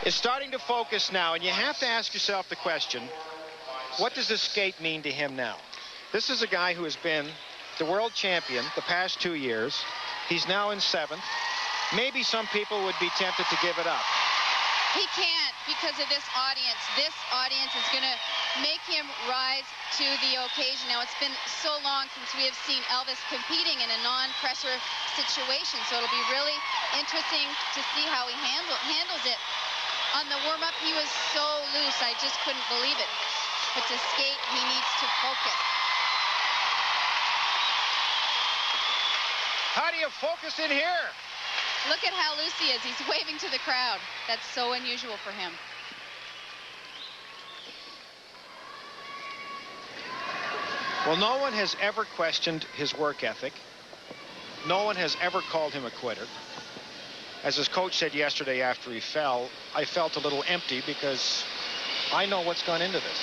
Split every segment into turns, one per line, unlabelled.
is starting to focus now, and you have to ask yourself the question, what does this skate mean to him now? This is a guy who has been the world champion the past 2 years. He's now in 7th. Maybe some people would be tempted to give it up.
He can't because of this audience. This audience is going to make him rise to the occasion. Now, it's been so long since we have seen Elvis competing in a non-pressure situation, so it'll be really interesting to see how he handles it. On the warm-up, he was so loose, I just couldn't believe it. But to skate, he needs to focus.
How do you focus in here?
Look at how loose he is. He's waving to the crowd. That's so unusual for him.
Well, no one has ever questioned his work ethic. No one has ever called him a quitter. As his coach said yesterday after he fell, I felt a little empty because I know what's gone into this.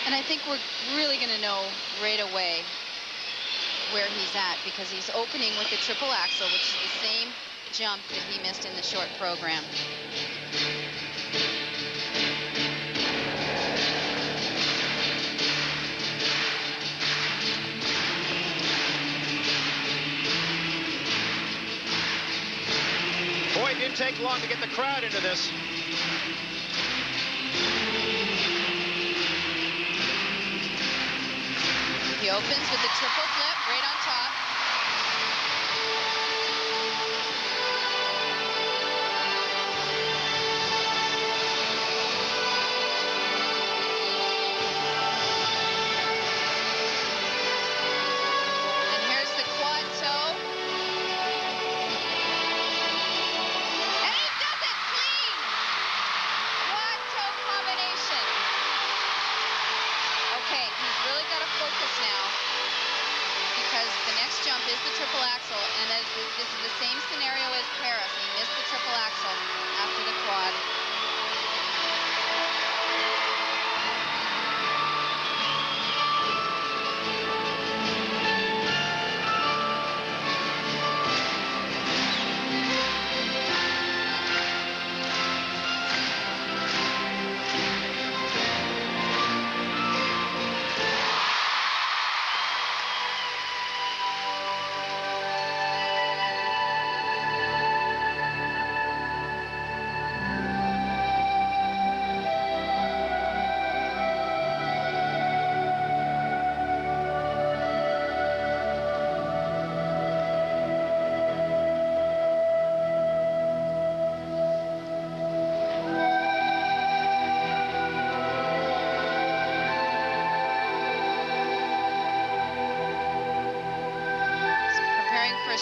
And I think we're really going to know right away where he's at, because he's opening with the triple axel, which is the same jump that he missed in the short program.
Boy, it didn't take long to get the crowd into this.
He opens with the triple flip right on top. And here's the quad toe. And he does it clean! Quad toe combination. Okay, he's really got to focus now, because the next jump is the triple axel, and this is the same scenario as Paris. He missed the triple axel after the quad.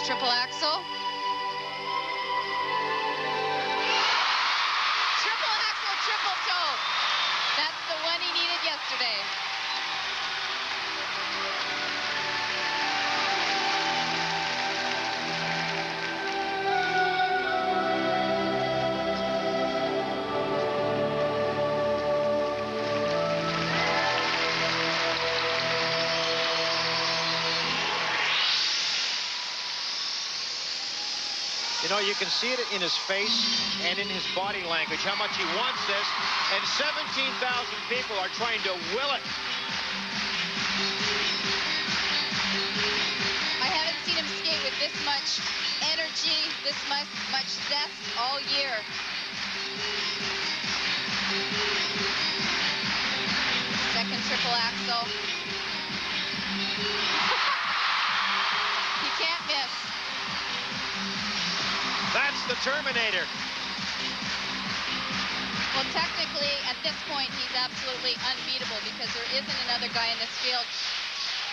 Triple axel. Triple axel, triple toe. That's the one he needed yesterday.
You know, you can see it in his face and in his body language, how much he wants this, and 17,000 people are trying to will it.
I haven't seen him skate with this much energy, this much zest all year. Second triple axel. He can't miss.
That's the Terminator.
Well, technically, at this point, he's absolutely unbeatable, because there isn't another guy in this field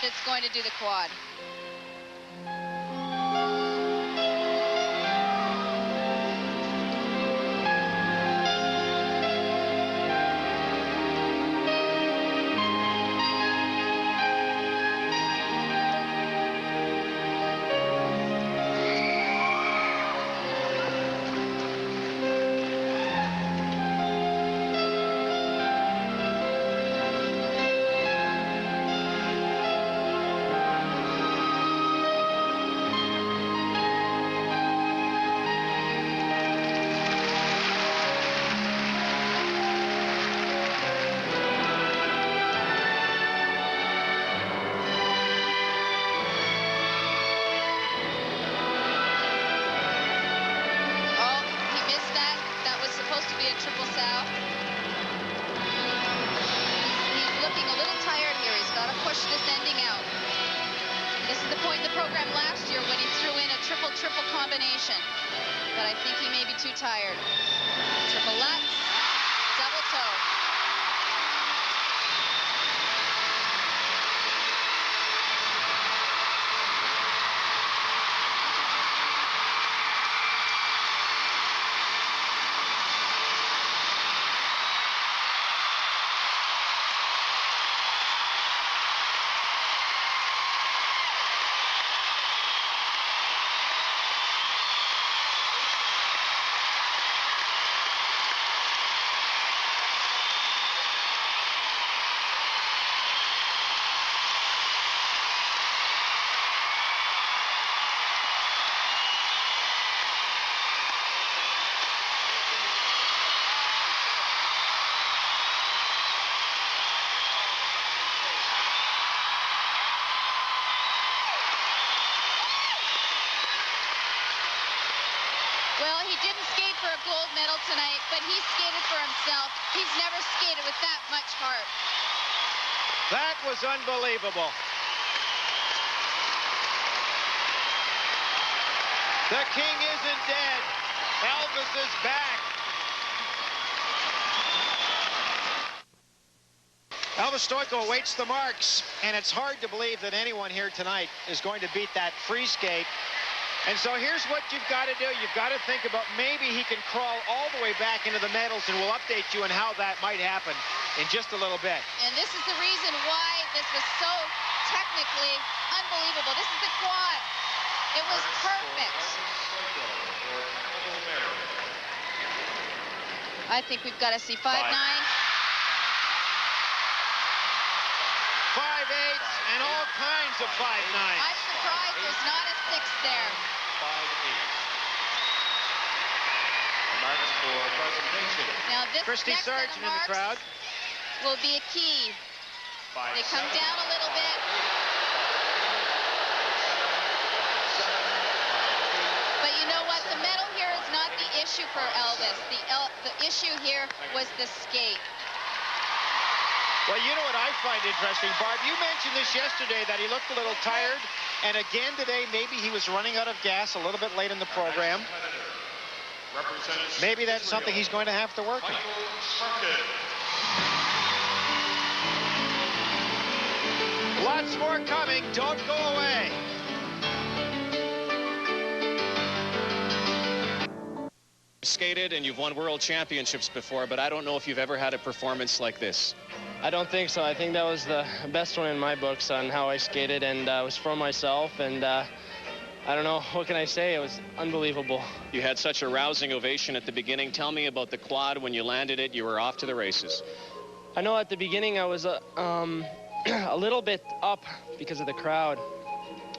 that's going to do the quad. point in the program last year when he threw in a triple-triple combination. But I think he may be too tired. Triple Lutz, double toe. Well, he didn't skate for a gold medal tonight, but he skated for himself. He's never skated with that much heart.
That was unbelievable. The king isn't dead. Elvis is back. Elvis Stojko awaits the marks, and it's hard to believe that anyone here tonight is going to beat that free skate. And so here's what you've got to do. You've got to think about maybe he can crawl all the way back into the medals, and we'll update you on how that might happen in just a little bit.
And this is the reason why this was so technically unbelievable. This is the quad. It was perfect. I think we've got to see 5'9". 5'8",
and all kinds of 5'9".
I'm surprised there's not a 6 there.
5'8".
Now this
Christy
next set of
Sargent in the
marks
crowd.
will be a key. They come down a little bit. But you know what? The medal here is not the issue for Elvis. The issue here was the skate.
Well, you know what I find interesting, Barb? You mentioned this yesterday that he looked a little tired, and again today maybe he was running out of gas a little bit late in the program. Maybe that's something he's going to have to work on. Lots more coming. Don't go away.
Skated and you've won world championships before, but I don't know if you've ever had a performance like this.
I don't think so. I think that was the best one in my books on how I skated, and it was for myself, and I don't know, what can I say? It was unbelievable.
You had such a rousing ovation at the beginning. Tell me about the quad. When you landed it, you were off to the races.
I know at the beginning I was a little bit up because of the crowd,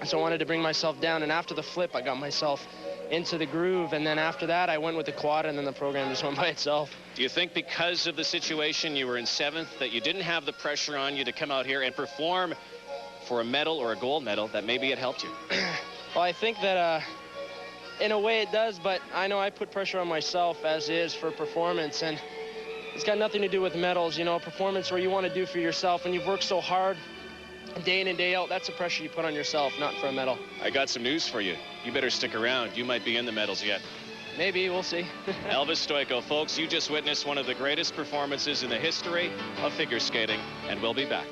so I wanted to bring myself down, and after the flip I got myself into the groove, and then after that I went with the quad, and then the program just went by itself.
Do you think because of the situation you were in 7th that you didn't have the pressure on you to come out here and perform for a medal or a gold medal, that maybe it helped you?
Well, I think that in a way it does, but I know I put pressure on myself as is for performance, and it's got nothing to do with medals. You know, a performance where you want to do for yourself and you've worked so hard day in and day out, that's the pressure you put on yourself, not for a medal.
I got some news for you. You better stick around. You might be in the medals yet.
Maybe, we'll see.
Elvis Stojko, folks, you just witnessed one of the greatest performances in the history of figure skating, and we'll be back.